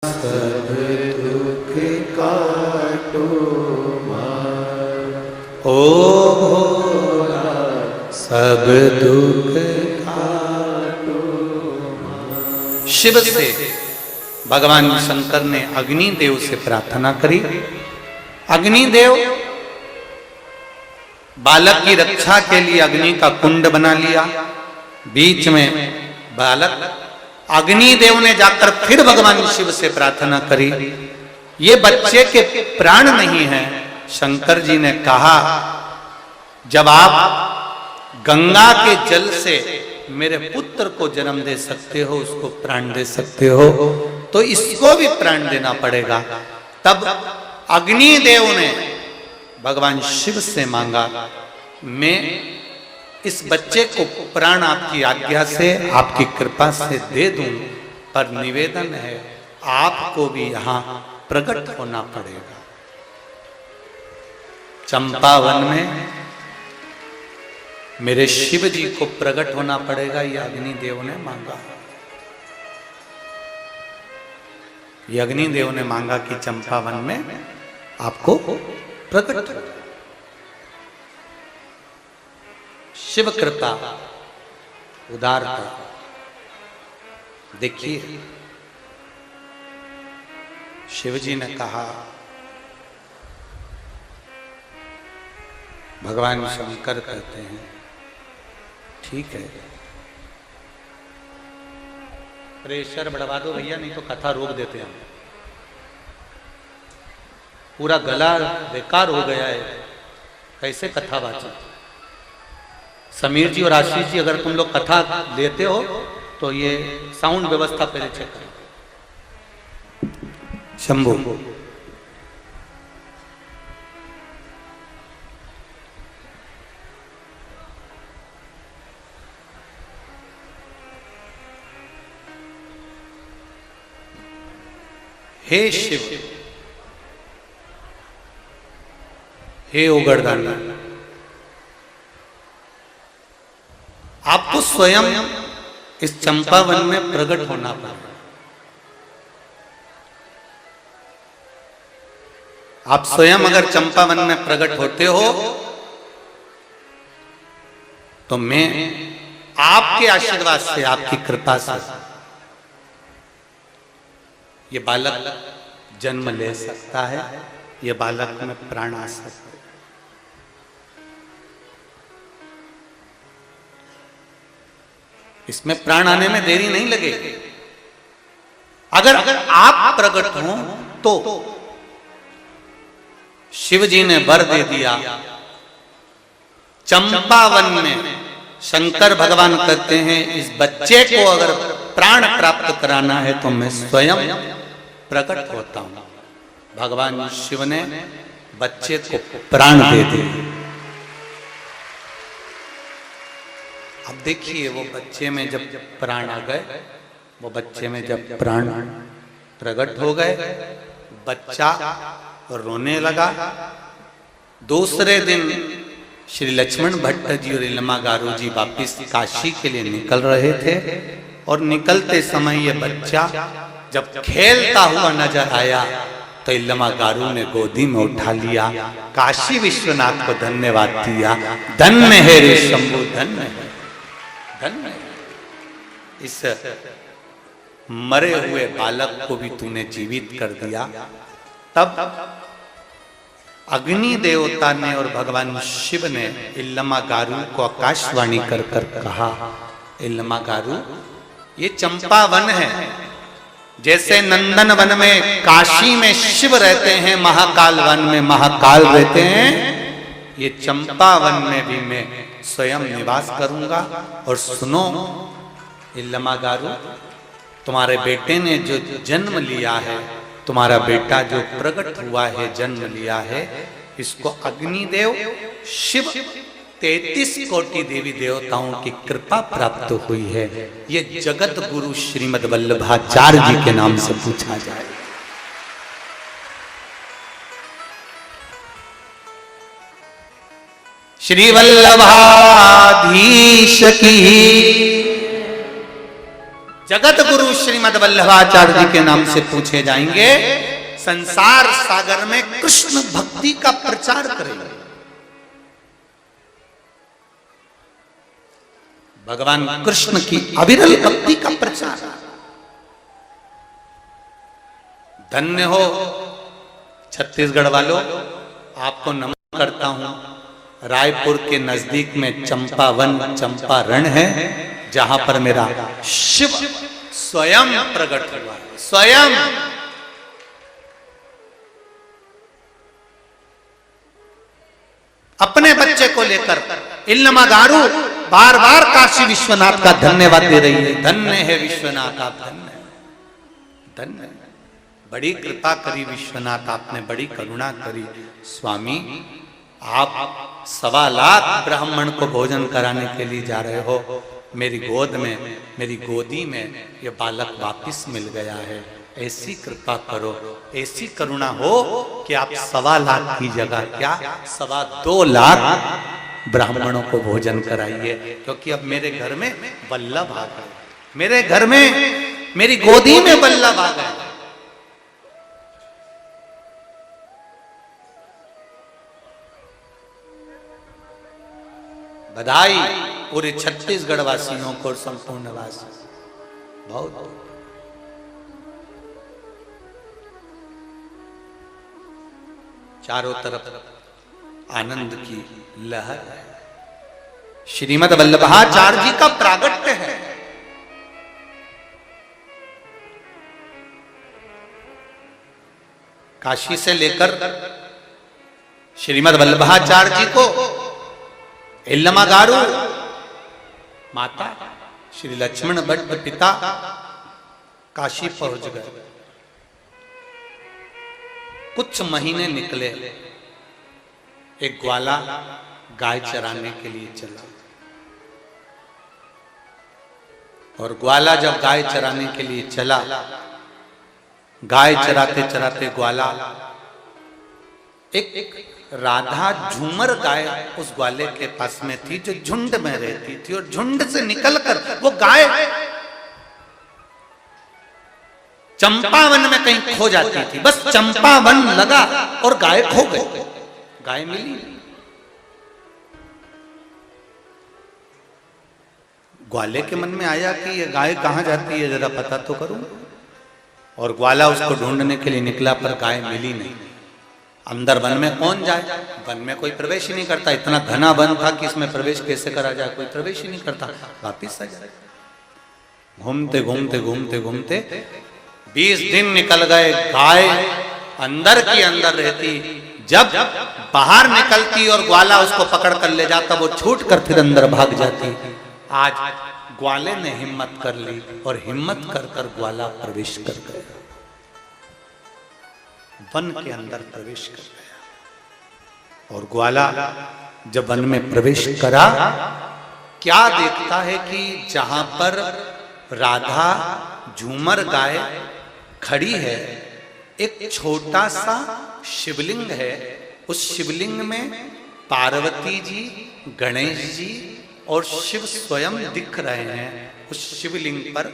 सब दुख काटो मार, ओ भोला सब दुख काटो मार। शिव से भगवान शंकर ने अग्निदेव से प्रार्थना करी। अग्निदेव बालक की रक्षा के लिए अग्नि का कुंड बना लिया। बीच में बालक अग्निदेव ने जाकर फिर भगवान शिव से प्रार्थना करी, ये बच्चे के प्राण नहीं हैं। शंकर जी ने कहा, जब आप गंगा के जल से मेरे पुत्र को जन्म दे सकते हो, उसको प्राण दे सकते हो, तो इसको भी प्राण देना पड़ेगा। तब अग्निदेव ने भगवान शिव से मांगा, मैं इस बच्चे को प्राण आपकी आज्ञा से, आपकी कृपा से दे दूं, पर निवेदन है आपको भी यहां प्रकट होना पड़ेगा। चंपावन में मेरे शिव जी को प्रकट होना पड़ेगा, यह अग्निदेव ने मांगा। यह अग्निदेव ने मांगा कि चंपावन में आपको प्रकट हो। शिव कृपा, उदारता देखिए। शिव जी ने कहा, भगवान शंकर कहते हैं ठीक है, प्रेशर बढ़वा दो भैया, नहीं तो कथा रोक देते हैं। पूरा गला बेकार हो गया है, कैसे कथा बाची। समीर जी और आशीष जी, अगर तुम लोग कथा लेते हो तो ये साउंड व्यवस्था पहले चेक करो। शंभू हे शिव, हे उगड़दानी, आपको स्वयं इस चंपावन में प्रकट होना पड़ेगा। आप स्वयं अगर चंपावन में प्रकट होते हो तो मैं आपके आशीर्वाद से, आपकी कृपा से ये बालक जन्म ले सकता है, ये बालक में प्राण आ सकता है। इसमें प्राण आने में देरी नहीं लगेगी। अगर आप प्रकट हो तो शिव जी ने वर दे दिया। चंपावन में शंकर भगवान कहते हैं, इस बच्चे को अगर प्राण प्राप्त कराना है तो मैं स्वयं प्रकट होता हूं। भगवान शिव ने बच्चे को प्राण दे दिया। अब देखिए, वो बच्चे में जब प्राण आ गए, वो बच्चे में जब प्राण प्रकट हो गए, बच्चा रोने लगा। दूसरे दिन श्री लक्ष्मण भट्ट जी और इलमा गारू जी वापिस काशी के लिए निकल रहे थे, और निकलते समय ये बच्चा जब खेलता हुआ नजर आया तो इलमा गारू ने गोदी में उठा लिया, काशी विश्वनाथ को धन्यवाद दिया। धन्य है रे शंभु, धन्य है, धन्य है। इस मरे हुए बालक को भी तूने जीवित कर दिया। तब अग्नि देवता ने और भगवान शिव ने इल्लमा गारू को आकाशवाणी कर कर कहा, इल्लमा गारू, ये चंपावन है। जैसे नंदन वन में, काशी में शिव रहते हैं, महाकाल वन में महाकाल रहते हैं, ये चंपावन में भी मैं स्वयं निवास करूंगा। और सुनो इल्लमा गारू, तुम्हारे बेटे ने जो जन्म लिया है, तुम्हारा बेटा जो प्रकट हुआ है, जन्म लिया है, इसको अग्निदेव शिव 33 कोटि देवी देवताओं की कृपा प्राप्त हुई है। ये जगत गुरु श्रीमद वल्लभाचार्य जी के नाम से पूछा जाए। श्री वल्लभाधीश की जगत गुरु श्रीमद वल्लभाचार्य जी के नाम से पूछे जाएंगे, संसार सागर में कृष्ण भक्ति का प्रचार करेंगे। भगवान कृष्ण की अविरल भक्ति का प्रचार। धन्य हो छत्तीसगढ़ वालों, आपको नमन करता हूं। रायपुर के नजदीक में चंपावन चंपारण है, जहां पर मेरा शिव स्वयं प्रकट हुआ। स्वयं अपने बच्चे को लेकर इल्लमा गारू बार बार काशी विश्वनाथ का धन्यवाद दे रही है। धन्य है विश्वनाथ, आप धन्य धन्य, बड़ी कृपा करी विश्वनाथ, आपने बड़ी करुणा करी। स्वामी, आप 1.25 लाख ब्राह्मण को भोजन कराने के लिए जा रहे हो, मेरी गोद में, मेरी गोदी में ये बालक वापिस मिल गया है। ऐसी कृपा करो, ऐसी करुणा हो कि आप 1.25 लाख की जगह क्या 2.25 लाख ब्राह्मणों को भोजन कराइए। क्योंकि अब मेरे घर में वल्लभ आ गए, मेरे घर में, मेरी गोदी में वल्लभ आ गए। बधाई पूरे छत्तीसगढ़ वासियों को और संपूर्ण वासी। बहुत चारों तरफ आनंद की लहर है। श्रीमद वल्लभाचार्य जी का प्रागट्य है। काशी से लेकर श्रीमद वल्लभाचार्य जी को इल्लमा गारू माता, श्री लक्ष्मण भट्ट पिता काशी पहुंच गए। कुछ महीने निकले, एक ग्वाला गाय चराने के लिए चला, और ग्वाला जब गाय चराने के लिए चला, गाय चराते चराते ग्वाला, एक राधा झूमर गाय उस ग्वाले के पास में थी जो झुंड में रहती थी, और झुंड से निकलकर वो गाय चंपावन में कहीं खो जाती थी। बस चंपावन लगा और गाय खो गई, गाय मिली। ग्वाले के मन में आया कि ये गाय कहां जाती है, जरा पता तो करूं। और ग्वाला उसको ढूंढने के लिए निकला, पर गाय मिली नहीं। अंदर वन में कौन जाए, वन में कोई प्रवेश ही नहीं करता, इतना घना वन था कि इसमें प्रवेश कैसे करा जाए, कोई प्रवेश ही नहीं करता। वापिस आ जाए। घूमते घूमते घूमते घूमते 20 दिन निकल गए। गाय अंदर की अंदर रहती, जब बाहर निकलती और ग्वाला उसको पकड़ कर ले जाता, वो छूट कर फिर अंदर भाग जाती। आज ग्वाले ने हिम्मत कर ली, और हिम्मत कर कर ग्वाला प्रवेश कर गया, वन के अंदर प्रवेश कर गया। और ग्वाला जब वन में प्रवेश करा, क्या देखता है कि जहां पर राधा झूमर गाय खड़ी है, एक छोटा सा शिवलिंग है। उस शिवलिंग में पार्वती जी, गणेश जी और शिव स्वयं दिख रहे हैं। उस शिवलिंग पर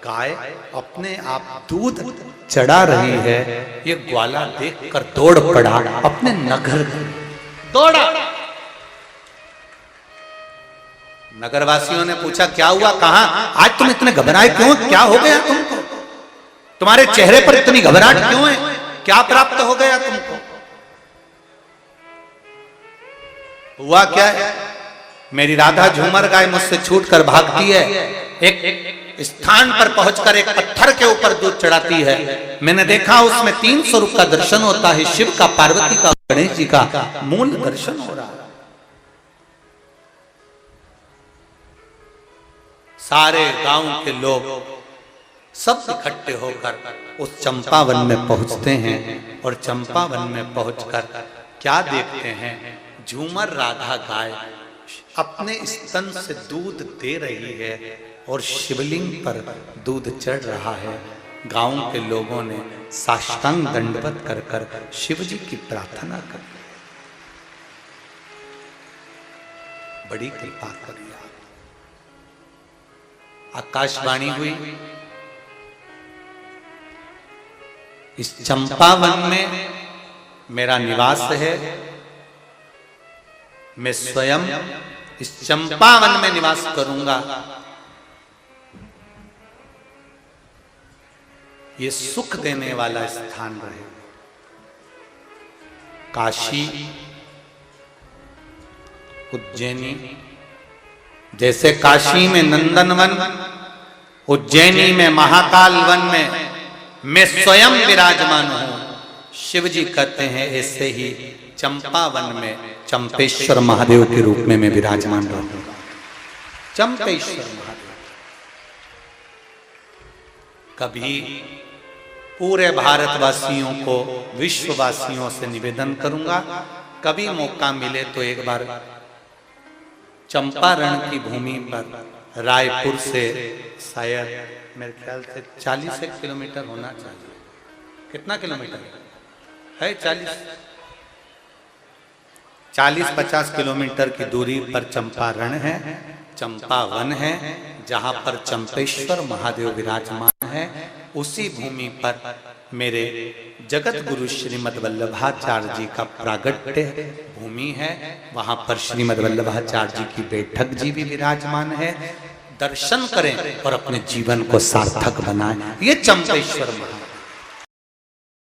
गाय अपने आप दूध चढ़ा रही है। ये ग्वाला देखकर दौड़ पड़ा, अपने नगर दौड़ा। नगरवासियों ने पूछा, क्या हुआ, कहां, आज तुम इतने घबराए क्यों, क्या हो गया तुमको, तुम्हारे चेहरे पर इतनी घबराहट क्यों है, क्या प्राप्त हो गया तुमको। हुआ क्या है, मेरी राधा झूमर गाय मुझसे छूटकर भागती है, एक स्थान पर पहुंचकर एक पत्थर के ऊपर दूध चढ़ाती है। मैंने देखा उसमें 3 स्वरूप का दर्शन होता है, शिव का, पार्वती का, गणेश जी का मूल दर्शन हो रहा है। सारे गांव के लोग सब इकट्ठे होकर उस चंपावन में पहुंचते हैं, और चंपावन में पहुंचकर क्या देखते हैं, झूमर राधा गाय अपने स्तन से दूध दे रही है, और शिवलिंग पर दूध चढ़ रहा है। गांव के लोगों ने साष्टांग दंडवत कर कर शिव जी की प्रार्थना कर, बड़ी कृपा करी। आकाशवाणी हुई, इस चंपावन में मेरा निवास है। मैं स्वयं इस चंपावन में निवास करूंगा। ये सुख देने वाला स्थान रहे। काशी, उज्जैनी, जैसे काशी में नंदनवन, उज्जैनी में महाकाल वन में मैं स्वयं विराजमान हूं। शिव जी कहते हैं ऐसे ही चंपावन में चंपेश्वर महादेव के रूप में मैं विराजमान रहूंगा। चंपेश्वर महादेव। कभी पूरे भारतवासियों को, विश्ववासियों से निवेदन करूंगा, कभी मौका मिले तो एक बार चंपारण की भूमि पर रायपुर से शायद मेरे ख्याल से 40 किलोमीटर होना चाहिए। कितना किलोमीटर है? 40-50 किलोमीटर की दूरी पर चंपारण है, चंपावन है, जहां पर चंपेश्वर महादेव विराजमान है। उसी भूमि पर मेरे जगत गुरु श्रीमद् वल्लभाचार्य जी का प्रागट्य भूमि है। वहां पर श्रीमद् वल्लभाचार्य जी की बैठक जी भी विराजमान है। दर्शन करें और अपने जीवन को सार्थक बनाएं। ये चंपेश्वर महादेव।